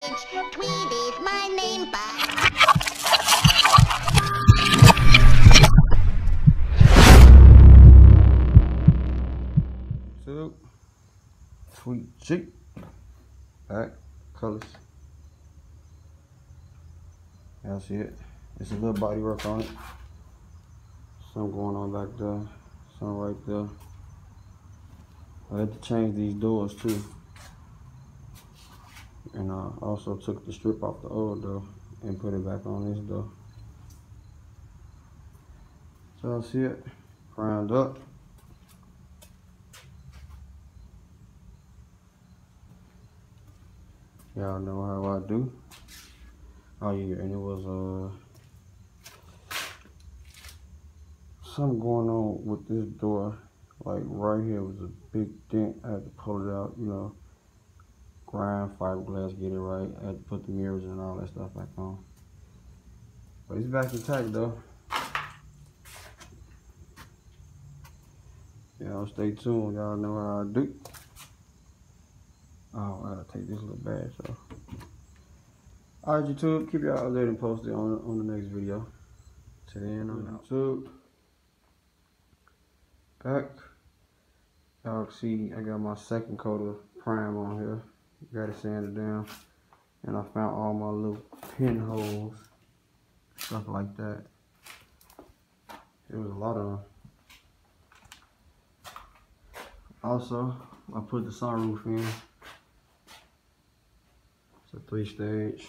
Tweet is my name, Two, Tweet G, back, Cutlass. Y'all see it? It's a little body work on it. Some going on back there, some right there. I had to change these doors too. And I also took the strip off the old door and put it back on this door. So y'all see it? Primed up. Y'all know how I do. Oh yeah, and it was something going on with this door. Like right here was a big dent. I had to pull it out, you know, grind fiberglass, get it right. I had to put the mirrors and all that stuff back on. But it's back intact though. Y'all stay tuned. Y'all know how I do. Oh, I gotta take this little bag, so. Alright, YouTube, keep y'all updated and posted on the next video. Till then, I'm out. YouTube. Back. Y'all see, I got my second coat of prime on here. Got it sanded down. And I found all my little pinholes. Stuff like that. There was a lot of them. Also, I put the sunroof in. It's a 3-stage.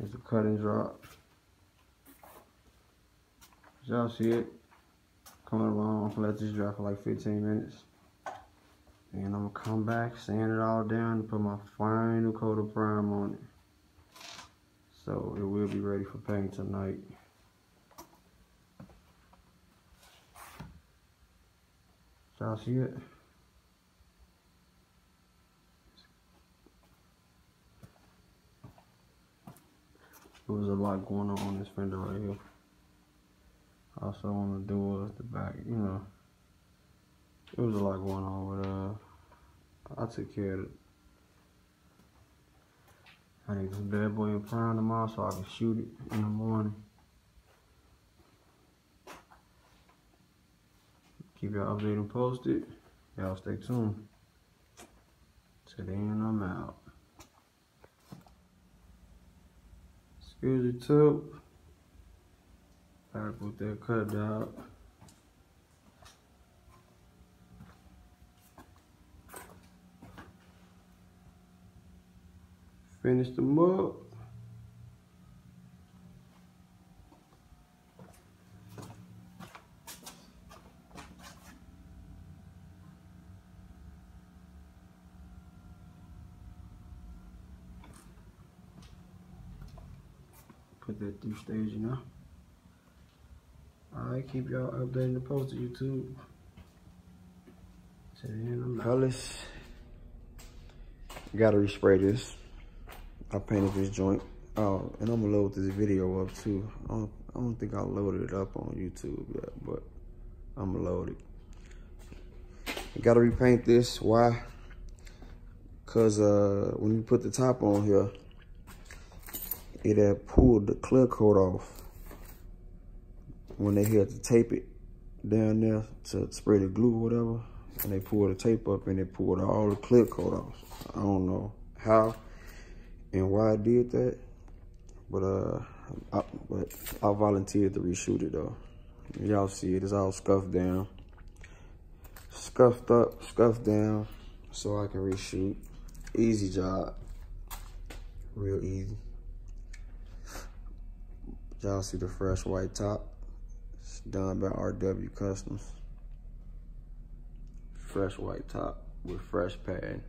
It's a cut and drop. Y'all see it coming along. I'm gonna let this dry for like 15 minutes. And I'm gonna come back, sand it all down, and put my final coat of prime on it. So it will be ready for paint tonight. Y'all see it? There was a lot going on this fender right here. Also on the doors, the back, you know. There was a lot going on, but I took care of it. I need this bad boy and prime tomorrow so I can shoot it in the morning. Keep y'all updated and posted. Y'all stay tuned. Till then, I'm out. Excuse me too. Back with that cut out. Finish them up. Put that 3-stage, you know. Alright, keep y'all updated and posted, YouTube. Till then, I'm out. Cutlass. Gotta respray this. I painted this joint. Oh, and I'm gonna load this video up too. I don't think I loaded it up on YouTube yet, but I'm gonna load it. You gotta repaint this. Why? Cause when you put the top on here, it had pulled the clear coat off when they had to tape it down there to spray the glue or whatever, and they pulled the tape up and it pulled all the clear coat off. I don't know how and why I did that, but I volunteered to reshoot it though. Y'all see it, it's all scuffed down, scuffed up, scuffed down, so I can reshoot. Easy job, real easy. Y'all see the fresh white top. It's done by RW Customs. Fresh white top with fresh padding.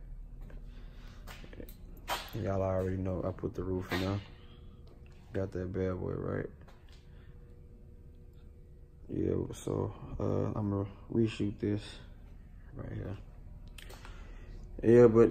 Y'all already know I put the roof in there. Got that bad boy right. Yeah, so I'm gonna reshoot this right here. Yeah, but